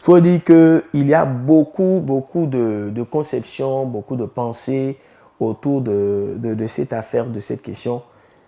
faut dire qu'il y a beaucoup de conceptions, beaucoup de pensées autour de cette affaire, de cette question.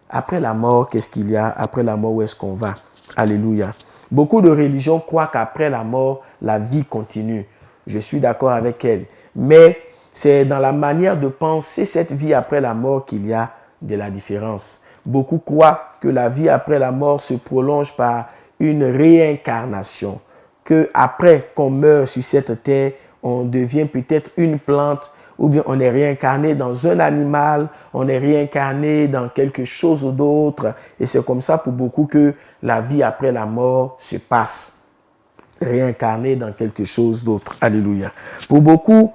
Après la mort, qu'est-ce qu'il y a? Après la mort, où est-ce qu'on va? Alléluia. Beaucoup de religions croient qu'après la mort, la vie continue. Je suis d'accord avec elles. Mais c'est dans la manière de penser cette vie après la mort qu'il y a de la différence. Beaucoup croient que la vie après la mort se prolonge par une réincarnation. Qu'après qu'on meurt sur cette terre, on devient peut-être une plante, ou bien on est réincarné dans un animal, on est réincarné dans quelque chose d'autre. Et c'est comme ça pour beaucoup que la vie après la mort se passe. Réincarné dans quelque chose d'autre. Alléluia. Pour beaucoup,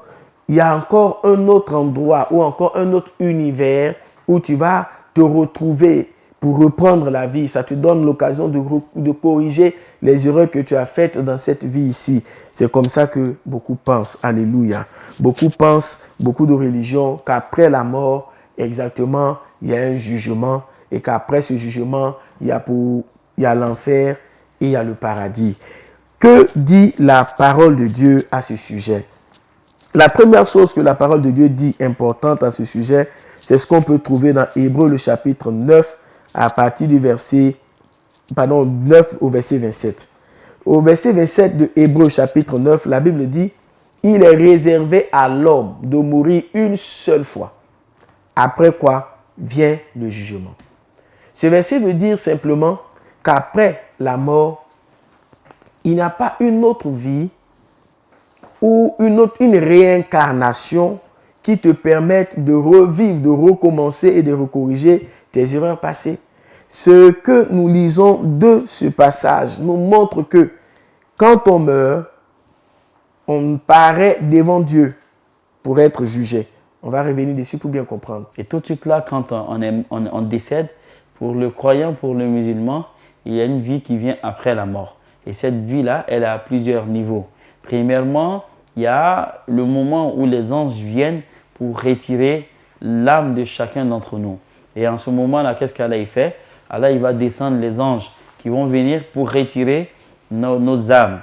il y a encore un autre endroit ou encore un autre univers où tu vas te retrouver pour reprendre la vie. Ça te donne l'occasion de corriger les erreurs que tu as faites dans cette vie ici. C'est comme ça que beaucoup pensent. Alléluia. Beaucoup pensent, beaucoup de religions, qu'après la mort, exactement, il y a un jugement et qu'après ce jugement, il y a l'enfer et il y a le paradis. Que dit la parole de Dieu à ce sujet? La première chose que la parole de Dieu dit importante à ce sujet, c'est ce qu'on peut trouver dans Hébreux le chapitre 9 à partir du verset 9 au verset 27. Au verset 27 de Hébreux chapitre 9, la Bible dit: il est réservé à l'homme de mourir une seule fois. Après quoi vient le jugement. Ce verset veut dire simplement qu'après la mort, il n'y a pas une autre vie ou une réincarnation qui te permette de revivre, de recommencer et de recorriger tes erreurs passées. Ce que nous lisons de ce passage nous montre que quand on meurt, on paraît devant Dieu pour être jugé. On va revenir dessus pour bien comprendre. Et tout de suite là, quand on décède, pour le croyant, pour le musulman, il y a une vie qui vient après la mort. Et cette vie-là, elle est à plusieurs niveaux. Premièrement, il y a le moment où les anges viennent pour retirer l'âme de chacun d'entre nous. Et en ce moment-là, qu'est-ce qu'Allah fait? Allah, il va descendre les anges qui vont venir pour retirer nos âmes.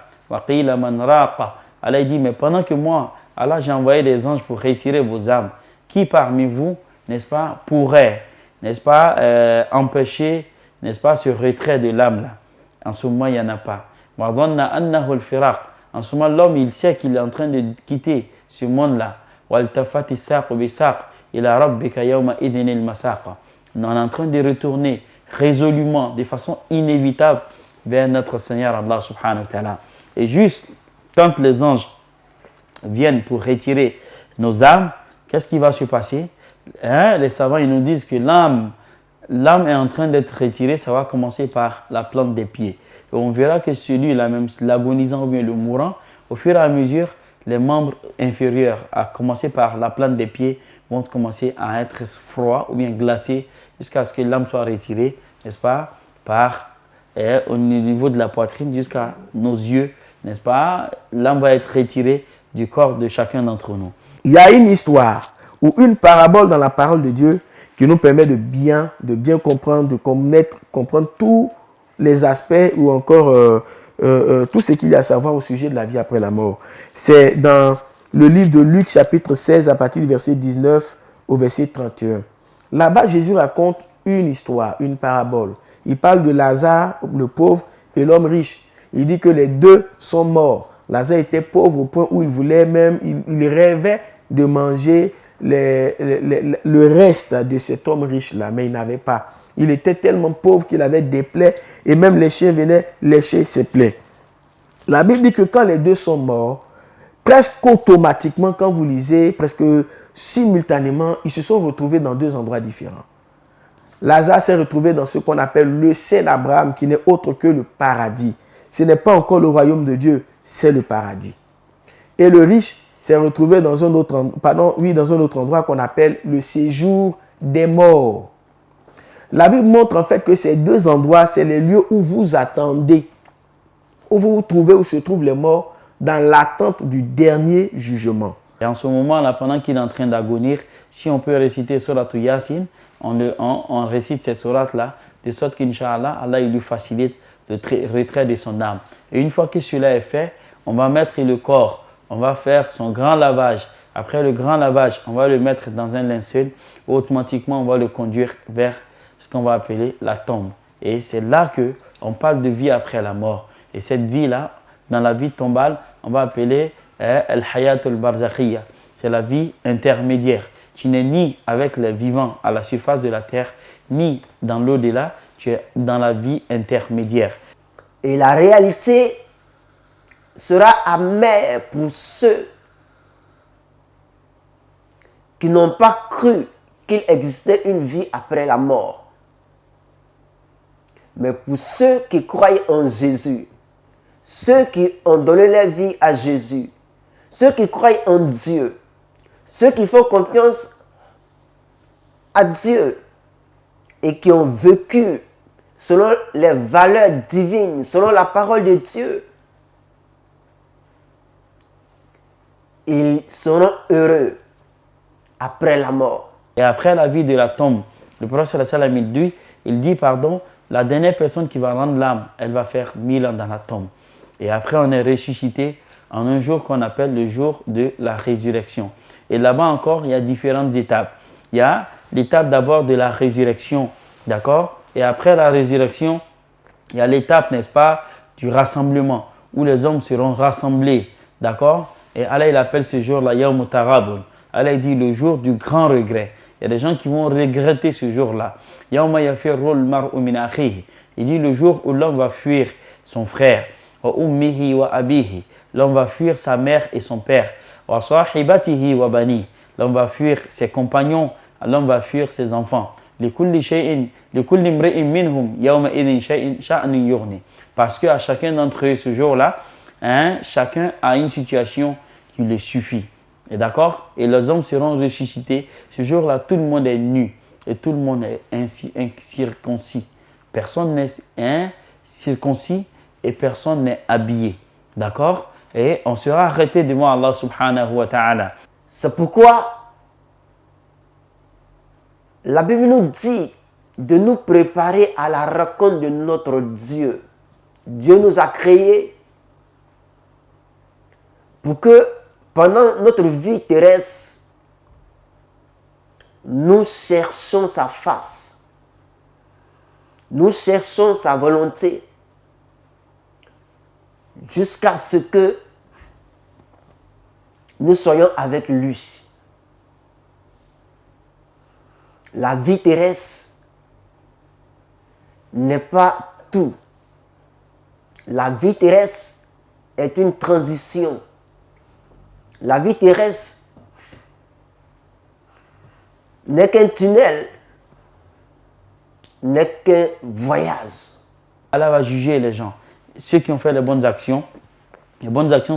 Allah dit, mais pendant que moi, Allah, j'ai envoyé des anges pour retirer vos âmes, qui parmi vous, n'est-ce pas, pourrait, n'est-ce pas, empêcher, n'est-ce pas, ce retrait de l'âme-là? En ce moment, il n'y en a pas. En ce moment, l'homme, il sait qu'il est en train de quitter ce monde-là. On est en train de retourner résolument, de façon inévitable, vers notre Seigneur Allah subhanahu wa ta'ala. Et juste quand les anges viennent pour retirer nos âmes, qu'est-ce qui va se passer? Les savants, ils nous disent que l'âme est en train d'être retirée, ça va commencer par la plante des pieds. Et on verra que celui-là, même l'agonisant ou bien le mourant, au fur et à mesure, les membres inférieurs, à commencer par la plante des pieds, vont commencer à être froids ou bien glacés jusqu'à ce que l'âme soit retirée, n'est-ce pas, au niveau de la poitrine jusqu'à nos yeux, n'est-ce pas? L'âme va être retirée du corps de chacun d'entre nous. Il y a une histoire ou une parabole dans la parole de Dieu qui nous permet de bien comprendre, de comprendre tous les aspects ou encore tout ce qu'il y a à savoir au sujet de la vie après la mort. C'est dans le livre de Luc chapitre 16 à partir du verset 19 au verset 31. Là-bas, Jésus raconte une histoire, une parabole. Il parle de Lazare, le pauvre, et l'homme riche. Il dit que les deux sont morts. Lazare était pauvre au point où il voulait même, il rêvait de manger le reste de cet homme riche-là, mais il n'avait pas. Il était tellement pauvre qu'il avait des plaies et même les chiens venaient lécher ses plaies. La Bible dit que quand les deux sont morts, presque automatiquement, quand vous lisez, presque simultanément, ils se sont retrouvés dans deux endroits différents. Lazare s'est retrouvé dans ce qu'on appelle le sein d'Abraham, qui n'est autre que le paradis. Ce n'est pas encore le royaume de Dieu, c'est le paradis. Et le riche s'est retrouvé dans un autre endroit qu'on appelle le séjour des morts. La Bible montre en fait que ces deux endroits, c'est les lieux où vous attendez, où vous vous trouvez, où se trouvent les morts, dans l'attente du dernier jugement. Et en ce moment-là, pendant qu'il est en train d'agonir, si on peut réciter Surat Yasin, on récite cette sourate-là, de sorte qu'Inch'Allah, Allah il lui facilite le retrait de son âme. Et une fois que cela est fait, on va mettre le corps, on va faire son grand lavage. Après le grand lavage, on va le mettre dans un linceul. Automatiquement, on va le conduire vers ce qu'on va appeler la tombe. Et c'est là qu'on parle de vie après la mort. Et cette vie-là, dans la vie tombale, on va appeler al-hayatul barzakhiya. C'est la vie intermédiaire. Tu n'es ni avec les vivants à la surface de la terre, ni dans l'au-delà, tu es dans la vie intermédiaire. Et la réalité sera amère pour ceux qui n'ont pas cru qu'il existait une vie après la mort. Mais pour ceux qui croient en Jésus, ceux qui ont donné leur vie à Jésus, ceux qui croient en Dieu, ceux qui font confiance à Dieu et qui ont vécu selon les valeurs divines, selon la parole de Dieu, ils seront heureux après la mort. Et après la vie de la tombe, le prophète sallallahu alayhi wa sallam, il dit, la dernière personne qui va rendre l'âme, elle va faire 1000 ans dans la tombe. Et après, on est ressuscité en un jour qu'on appelle le jour de la résurrection. Et là-bas encore, il y a différentes étapes. Il y a l'étape d'abord de la résurrection, d'accord? Et après la résurrection, il y a l'étape, n'est-ce pas, du rassemblement, où les hommes seront rassemblés, d'accord? Et Allah, il appelle ce jour-là Yawm Tarabun. Allah dit le jour du grand regret. Il y a des gens qui vont regretter ce jour-là. Yawma yafirru al-mar'u min akhihi. Il dit le jour où l'homme va fuir son frère. Wa ummihi wa abihi. L'homme va fuir sa mère et son père. Wa sahibatihi wa bani. L'homme va fuir ses compagnons. L'homme va fuir ses enfants. Likulli shay'in, likulli imri'in minhum yawma idhin sha'nun yughni. Parce qu'à chacun d'entre eux ce jour-là, chacun a une situation qui lui suffit. Et d'accord? Et les hommes seront ressuscités. Ce jour-là, tout le monde est nu et tout le monde est incirconcis. Personne n'est circoncis et personne n'est habillé. D'accord? Et on sera arrêté devant Allah subhanahu wa ta'ala. C'est pourquoi la Bible nous dit de nous préparer à la rencontre de notre Dieu. Dieu nous a créés pour que pendant notre vie terrestre, nous cherchons sa face. Nous cherchons sa volonté jusqu'à ce que nous soyons avec lui. La vie terrestre n'est pas tout. La vie terrestre est une transition. La vie terrestre n'est qu'un tunnel, n'est qu'un voyage. Allah va juger les gens. Ceux qui ont fait les bonnes actions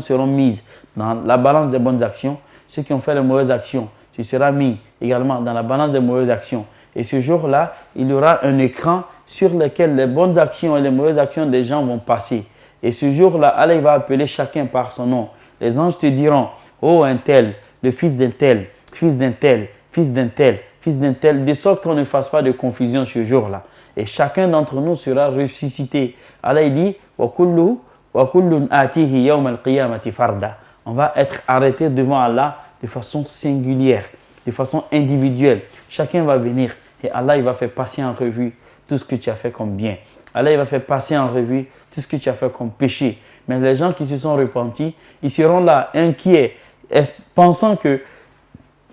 seront mises dans la balance des bonnes actions. Ceux qui ont fait les mauvaises actions, tu seras mis également dans la balance des mauvaises actions. Et ce jour-là, il y aura un écran sur lequel les bonnes actions et les mauvaises actions des gens vont passer. Et ce jour-là, Allah va appeler chacun par son nom. Les anges te diront, oh un tel, le fils d'un tel, fils d'un tel, fils d'un tel, fils d'un tel, de sorte qu'on ne fasse pas de confusion ce jour-là. Et chacun d'entre nous sera ressuscité. Allah dit, wa kullun atihi yawm al-qiyamati farda. On va être arrêté devant Allah de façon singulière, de façon individuelle. Chacun va venir et Allah il va faire passer en revue tout ce que tu as fait comme bien. Allah il va faire passer en revue tout ce que tu as fait comme péché. Mais les gens qui se sont repentis, ils seront là inquiets, pensant qu'il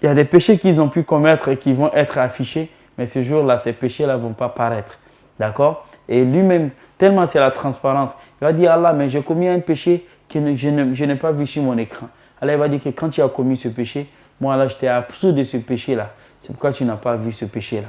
y a des péchés qu'ils ont pu commettre et qui vont être affichés, mais ce jour-là, ces péchés-là ne vont pas paraître. D'accord? Et lui-même, tellement c'est la transparence, il va dire, Allah, mais j'ai commis un péché que je n'ai pas vu sur mon écran. Allah il va dire que quand tu as commis ce péché, moi là, je t'ai absous de ce péché-là. C'est pourquoi tu n'as pas vu ce péché-là.